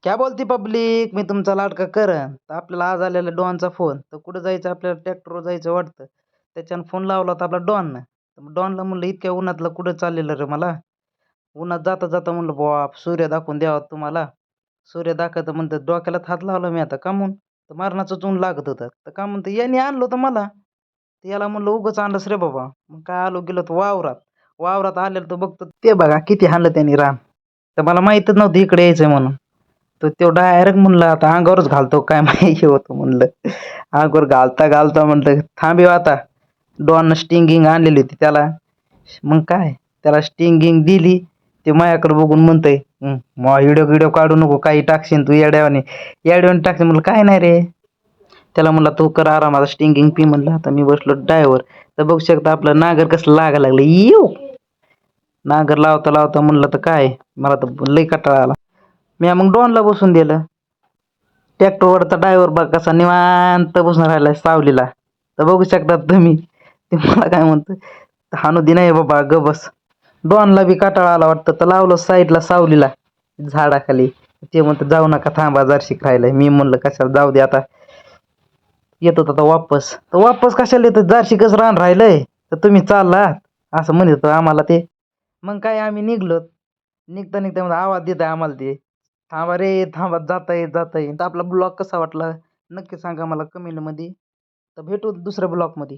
क्या बोलती पब्लिक, मी तुमचा लाडका करण. तर आपल्याला आज आलेला डॉनचा फोन. तर कुठं जायचं आपल्याला, ट्रॅक्टरवर जायचं वाटतं. त्याच्यानं फोन लावला होता आपला डॉननं. तर मग डॉनला म्हणलं इतक्या उन्हातलं कुठं चाललेलं रे मला. उन्हात जाता जाता म्हणलं बुवा सूर्य दाखवून द्यावा तुम्हाला. सूर्य दाखवतं म्हणतं डोक्याला हात लावला मी आता का म्हणून. तर मरणाचंच ऊन लागत होतं. तर का म्हणतं याने आणलं होतं मला. तर याला म्हणलं उगाच आणलंस रे बाबा. मग काय आलो गेलो तर वावरात. वावरात आलेलं तर बघतो ते बघा किती हाणलं त्यांनी रान. तर मला माहीतच नव्हतं इकडे यायचंय म्हणून. तर तो डायरेक्ट म्हणलं आता अंगावरच घालतो काय माहिती होतं म्हणलं. अंगावर घालता घालता म्हणलं थांबेव आता. डॉन स्टिंगिंग आणलेली होती त्याला. मग काय त्याला स्टिंगिंग दिली. ते माझ्याकडे बघून म्हणतंय मग व्हिडिओ व्हिडिओ काढू नको काही टाकशील तू येड्यावाने. येड्यावाने टाकशील म्हणलं काय नाही रे. त्याला म्हणलं तू कर आरामात स्टिंगिंग पी म्हणलं. आता मी बसलो ड्रायव्हर. तर बघू शकता आपलं नागर कसं लागायला लागलं येऊ. नागर लावता लावता म्हणलं तर काय मला तर लई कंटाळा आला. मी मग डॉनला बसून दिलं. ट्रॅक्टरवरचा ड्रायव्हर बघ कसा निवांत बसून राहिलाय सावलीला. तर बघू शकता तुम्ही. ते मला काय म्हणतं हाणू दे नाही बाबा ग बस. डॉनला बी कंटाळा आला वाटतं तर लावलं साईडला सावलीला झाडाखाली. ते म्हणतं जाऊ नका थांबा जरशी राहिलंय. मी म्हणलं कशाला जाऊ दे आता. येतो आता वापस. तर वापस कशाला येतं जरशी कसं रान राहिलंय. तर तुम्ही चाललात असं म्हणत होतं आम्हाला ते. मग काय आम्ही निघलो. निघता निघता मग आवाज देत आहे आम्हाला ते. थांबा रे थांबा जाता येईल तर आपला ब्लॉग कसा वाटला नक्की सांगा मला कमेंटमध्ये. तर भेटू दुसऱ्या ब्लॉगमध्ये.